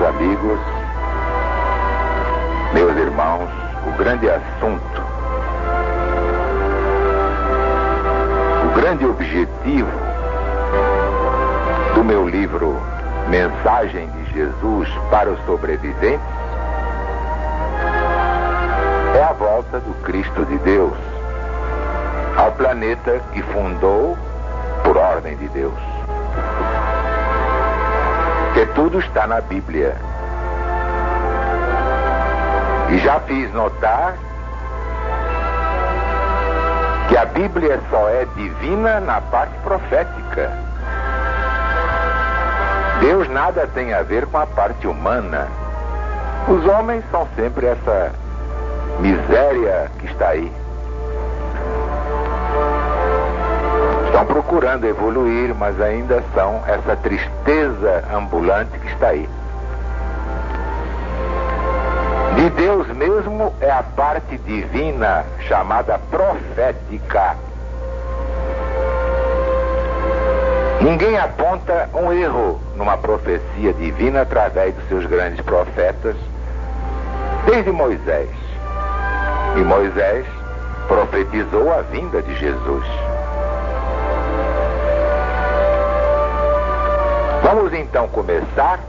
amigos, meus irmãos, o grande assunto, o grande objetivo do meu livro Mensagem de Jesus para os Sobreviventes é a volta do Cristo de Deus ao planeta que fundou por ordem de Deus. Que tudo está na Bíblia. E já fiz notar que a Bíblia só é divina na parte profética. Deus nada tem a ver com a parte humana. Os homens são sempre essa miséria que está aí. Estão procurando evoluir, mas ainda são essa tristeza ambulante que está aí. De Deus mesmo é a parte divina, chamada profética. Ninguém aponta um erro numa profecia divina através dos seus grandes profetas, desde Moisés. E Moisés profetizou a vinda de Jesus. Vamos então começar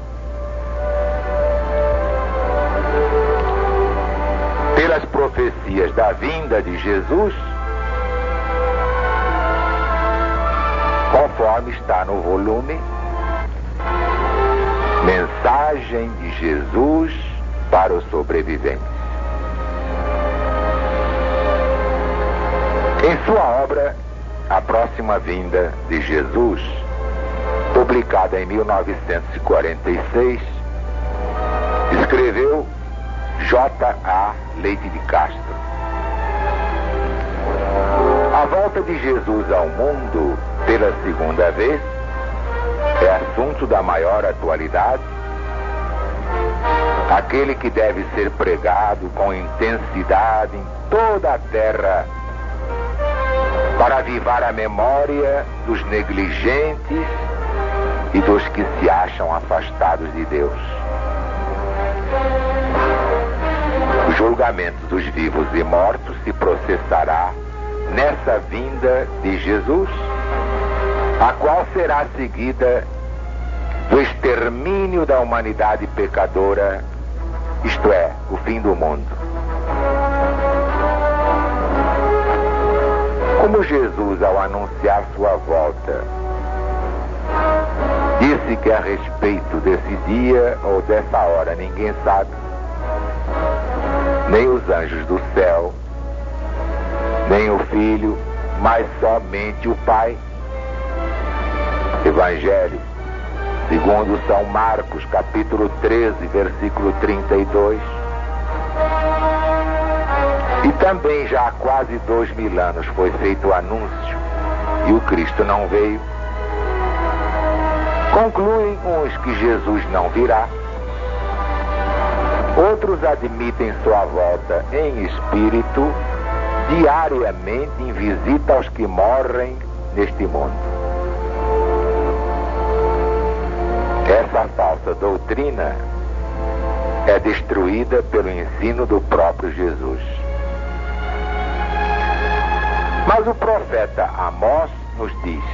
pelas profecias da vinda de Jesus, conforme está no volume Mensagem de Jesus para os Sobreviventes. Em sua obra A Próxima Vinda de Jesus, publicada em 1946, escreveu J.A. Leite de Castro. A volta de Jesus ao mundo pela segunda vez é assunto da maior atualidade, aquele que deve ser pregado com intensidade em toda a terra para avivar a memória dos negligentes e dos que se acham afastados de Deus. O julgamento dos vivos e mortos se processará nessa vinda de Jesus, a qual será seguida do extermínio da humanidade pecadora, isto é, o fim do mundo. Como Jesus, ao anunciar sua volta, disse que a respeito desse dia ou dessa hora ninguém sabe, nem os anjos do céu, nem o Filho, mas somente o Pai. Evangelho segundo São Marcos, capítulo 13, versículo 32. E também já há quase 2000 anos foi feito o anúncio e o Cristo não veio. Concluem uns que Jesus não virá. Outros admitem sua volta em espírito diariamente em visita aos que morrem neste mundo. Essa falsa doutrina é destruída pelo ensino do próprio Jesus. Mas o profeta Amós nos diz: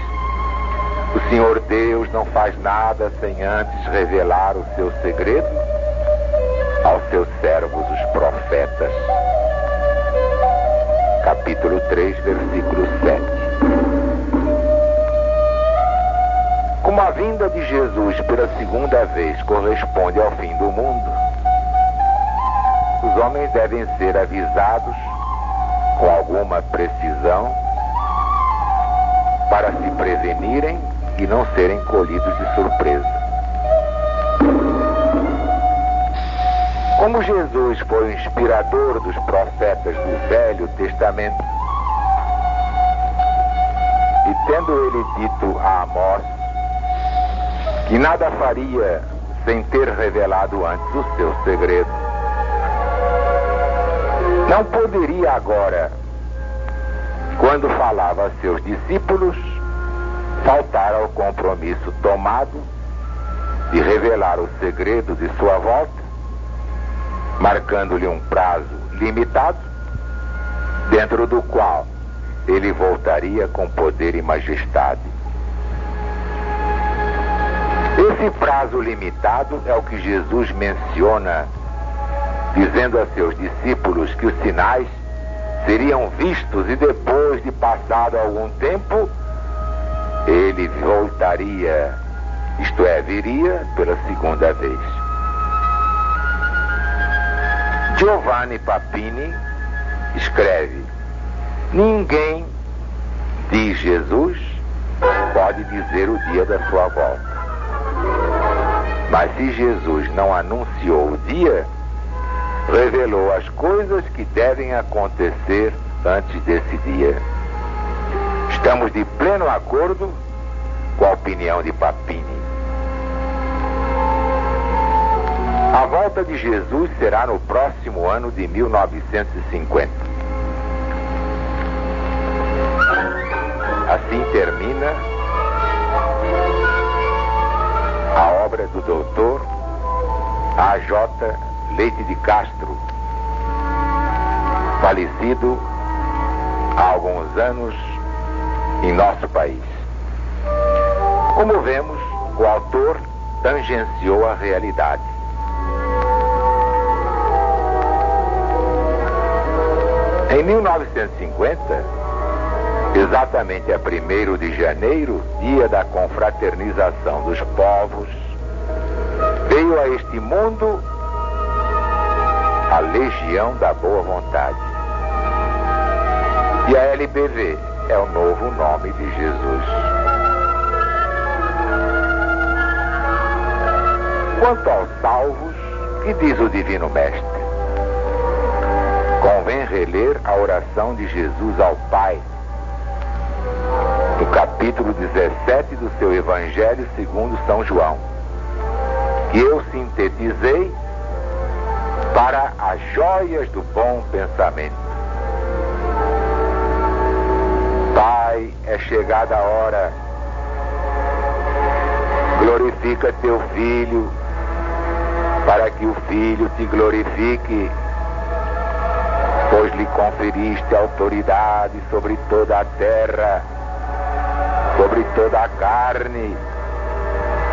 o Senhor Deus não faz nada sem antes revelar o seu segredo aos seus servos, os profetas. Capítulo 3, versículo 7. Como a vinda de Jesus pela segunda vez corresponde ao fim do mundo, os homens devem ser avisados com alguma precisão para se prevenirem e não serem colhidos de surpresa. Como Jesus foi o inspirador dos profetas do Velho Testamento, e tendo ele dito a Amós que nada faria sem ter revelado antes o seu segredo, não poderia agora, quando falava a seus discípulos, faltar ao compromisso tomado de revelar o segredo de sua volta, marcando-lhe um prazo limitado, dentro do qual ele voltaria com poder e majestade. Esse prazo limitado é o que Jesus menciona, dizendo a seus discípulos que os sinais seriam vistos e depois de passado algum tempo, ele voltaria, isto é, viria pela segunda vez. Giovanni Papini escreve: ninguém, diz Jesus, pode dizer o dia da sua volta. Mas se Jesus não anunciou o dia, revelou as coisas que devem acontecer antes desse dia. Estamos de pleno acordo com a opinião de Papini. A volta de Jesus será no próximo ano de 1950. Assim termina a obra do doutor A.J. Leite de Castro, falecido há alguns anos em nosso país. Como vemos, o autor tangenciou a realidade. Em 1950, exatamente a 1º de janeiro, dia da confraternização dos povos, veio a este mundo a Legião da Boa Vontade. E a LBV é o novo nome de Jesus. Quanto aos salvos, que diz o Divino Mestre? Convém reler a oração de Jesus ao Pai, no capítulo 17 do seu Evangelho segundo São João, que eu sintetizei para as joias do bom pensamento. Pai, é chegada a hora. Glorifica teu Filho, para que o Filho te glorifique, pois lhe conferiste autoridade sobre toda a terra, sobre toda a carne,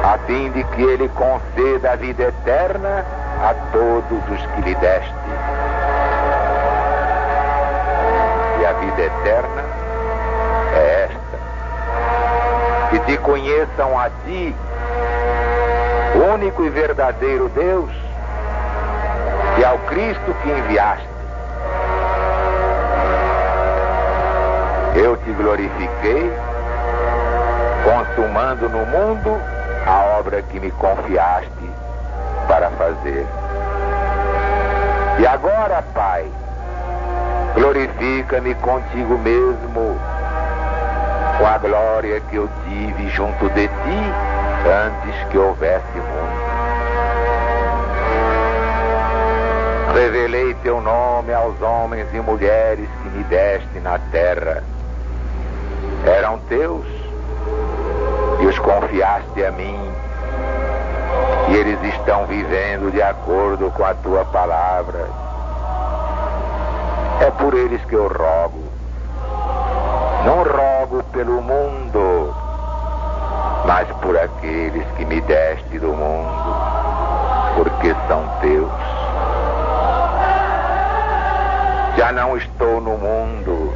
a fim de que ele conceda a vida eterna a todos os que lhe deste. E a vida eterna é esta: que te conheçam a ti, o único e verdadeiro Deus, e ao Cristo que enviaste. Eu te glorifiquei, consumando no mundo a obra que me confiaste para fazer. E agora, Pai, glorifica-me contigo mesmo, com a glória que eu tive junto de ti antes que houvesse mundo. Revelei teu nome aos homens e mulheres que me deste na terra. Eram teus e os confiaste a mim, e eles estão vivendo de acordo com a tua palavra. É por eles que eu rogo. Não rogo pelo mundo, mas por aqueles que me deste do mundo, porque são teus. Já não estou no mundo,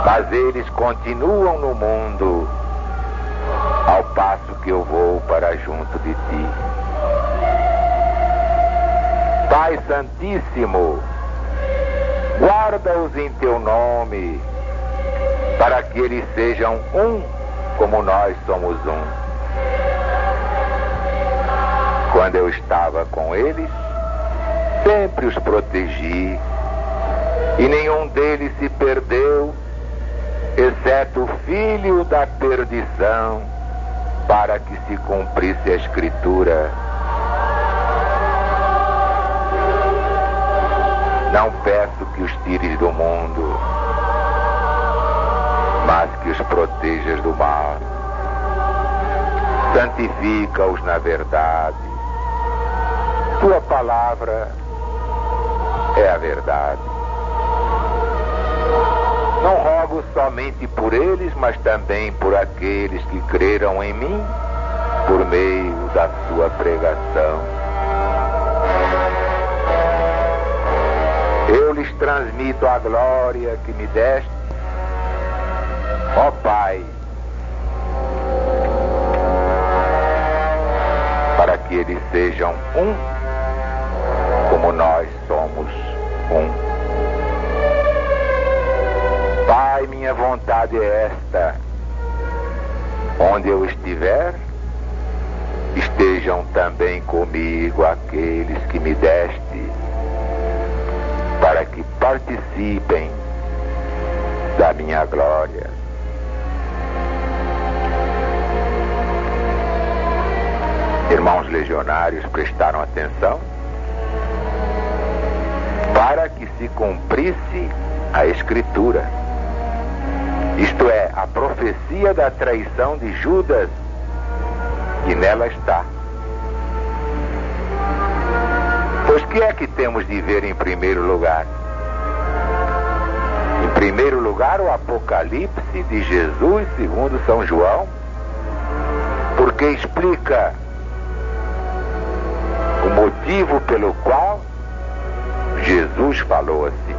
mas eles continuam no mundo, ao passo que eu vou para junto de ti. Pai Santíssimo, guarda-os em teu nome, para que eles sejam um, como nós somos um. Quando eu estava com eles, sempre os protegi, e nenhum deles se perdeu, exceto o filho da perdição, para que se cumprisse a Escritura. Não peço que os tires do mundo, mas que os protejas do mal. santifica-os na verdade. Tua palavra é a verdade. Não rogo somente por eles, mas também por aqueles que creram em mim, por meio da sua pregação. Eu lhes transmito a glória que me deste, ó Pai, para que eles sejam um, como nós somos um. Pai, minha vontade é esta: onde eu estiver, estejam também comigo aqueles que me deste, para que participem da minha glória. Irmãos legionários prestaram atenção para que se cumprisse a Escritura, isto é, a profecia da traição de Judas, que nela está. Pois que é que temos de ver em primeiro lugar? Em primeiro lugar, o Apocalipse de Jesus segundo São João, porque explica o motivo pelo qual Jesus falou assim.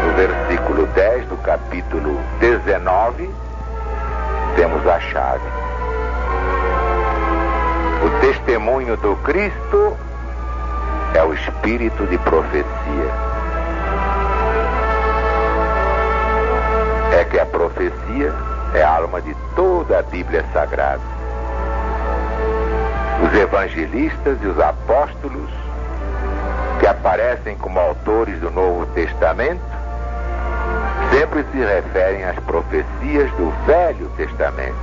No versículo 10 do capítulo 19, temos a chave. O testemunho do Cristo é o espírito de profecia. É que a profecia é a alma de toda a Bíblia Sagrada. Os evangelistas e os apóstolos, que aparecem como autores do Novo Testamento, sempre se referem às profecias do Velho Testamento.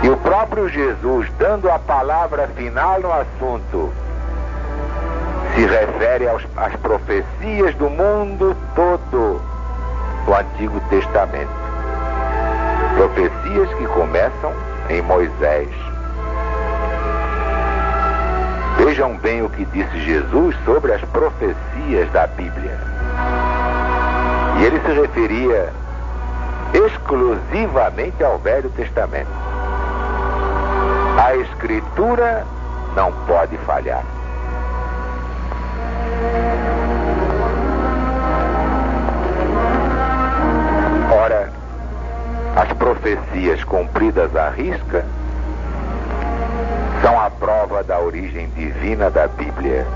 E o próprio Jesus, dando a palavra final no assunto, se refere às profecias do mundo todo do Antigo Testamento. Profecias que começam em Moisés. Vejam bem o que disse Jesus sobre as profecias da Bíblia. E ele se referia exclusivamente ao Velho Testamento. A Escritura não pode falhar. Ora, as profecias cumpridas à risca são a prova da origem divina da Bíblia.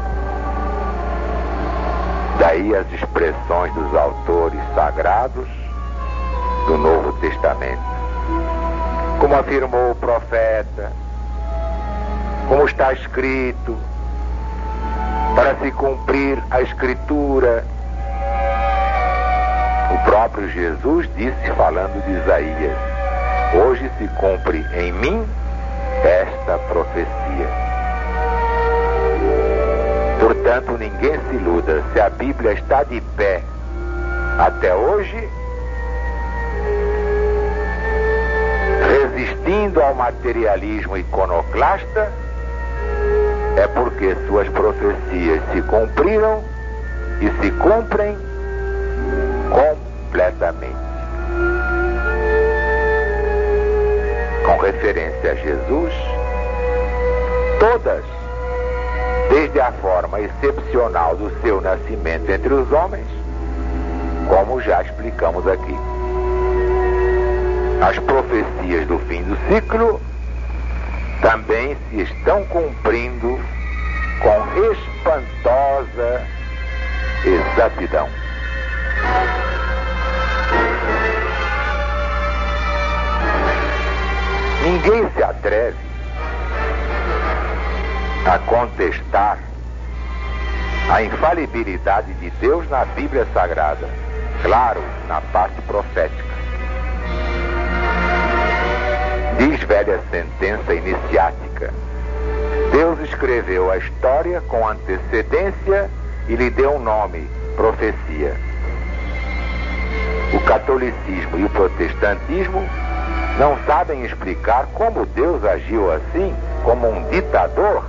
Daí as expressões dos autores sagrados do Novo Testamento. Como afirmou o profeta, como está escrito, para se cumprir a Escritura. O próprio Jesus disse, falando de Isaías: hoje se cumpre em mim esta profecia. Portanto, ninguém se iluda. Se a Bíblia está de pé até hoje, resistindo ao materialismo iconoclasta, é porque suas profecias se cumpriram e se cumprem completamente. Com referência a Jesus, todas, desde a forma excepcional do seu nascimento entre os homens, como já explicamos aqui. As profecias do fim do ciclo também se estão cumprindo com espantosa exatidão. Ninguém se atreve a contestar a infalibilidade de Deus na Bíblia Sagrada, claro, na parte profética. Diz velha sentença iniciática: Deus escreveu a história com antecedência e lhe deu um nome, profecia. O catolicismo e o protestantismo não sabem explicar como Deus agiu assim, como um ditador,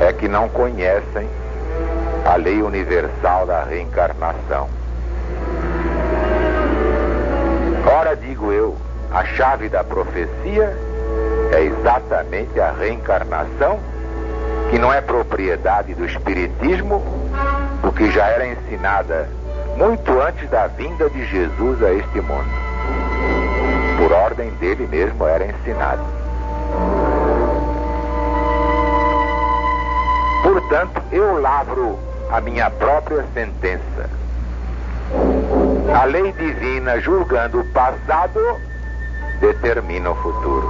é que não conhecem a lei universal da reencarnação. Ora, digo eu, a chave da profecia é exatamente a reencarnação, que não é propriedade do Espiritismo, porque já era ensinada muito antes da vinda de Jesus a este mundo. Por ordem dele mesmo era ensinada. Portanto, eu lavro a minha própria sentença. A lei divina, julgando o passado, determina o futuro.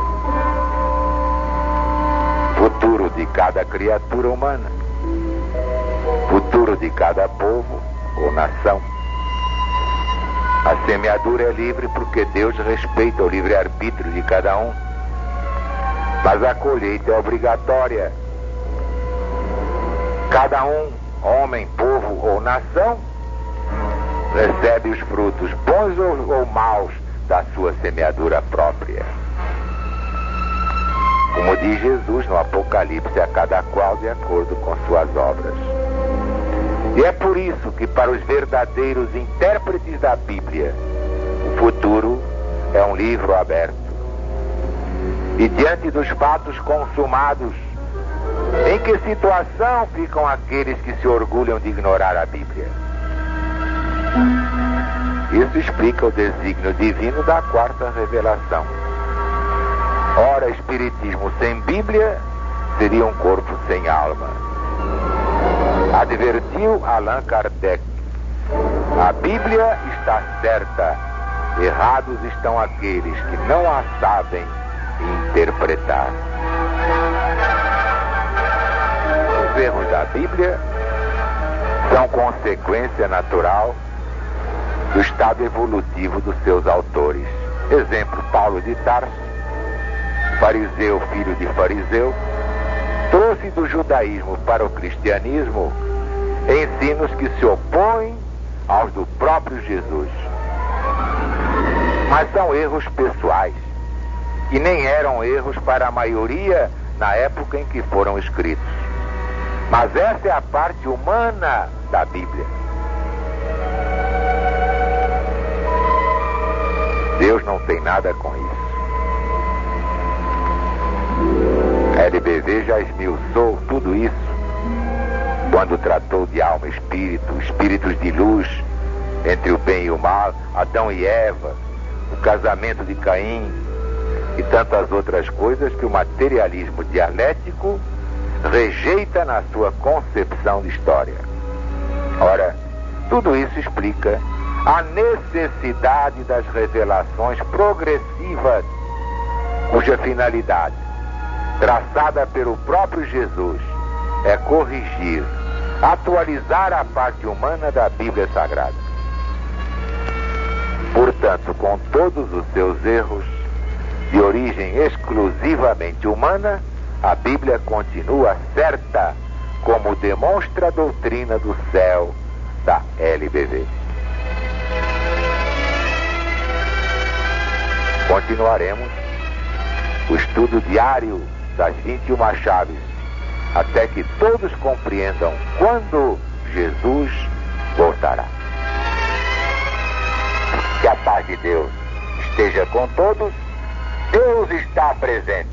Futuro de cada criatura humana. Futuro de cada povo ou nação. A semeadura é livre porque Deus respeita o livre-arbítrio de cada um. Mas a colheita é obrigatória. Cada um, homem, povo ou nação, recebe os frutos bons ou maus da sua semeadura própria. Como diz Jesus no Apocalipse, a cada qual de acordo com suas obras. E é por isso que para os verdadeiros intérpretes da Bíblia, o futuro é um livro aberto. E diante dos fatos consumados, em que situação ficam aqueles que se orgulham de ignorar a Bíblia? Isso explica o desígnio divino da quarta revelação. Ora, espiritismo sem Bíblia seria um corpo sem alma. Advertiu Allan Kardec: a Bíblia está certa, errados estão aqueles que não a sabem interpretar. Os erros da Bíblia são consequência natural do estado evolutivo dos seus autores. Exemplo, Paulo de Tarso, fariseu, filho de fariseu, trouxe do judaísmo para o cristianismo ensinos que se opõem aos do próprio Jesus. Mas são erros pessoais, que nem eram erros para a maioria na época em que foram escritos. Mas essa é a parte humana da Bíblia. Deus não tem nada com isso. A LBV já esmiuçou tudo isso quando tratou de alma e espírito, espíritos de luz entre o bem e o mal, Adão e Eva, o casamento de Caim e tantas outras coisas que o materialismo dialético rejeita na sua concepção de história. Ora, tudo isso explica a necessidade das revelações progressivas, cuja finalidade, traçada pelo próprio Jesus, é corrigir, atualizar a parte humana da Bíblia Sagrada. Portanto, com todos os seus erros, de origem exclusivamente humana, a Bíblia continua certa, como demonstra a doutrina do céu da LBV. Continuaremos o estudo diário das 21 chaves, até que todos compreendam quando Jesus voltará. Que a paz de Deus esteja com todos. Deus está presente.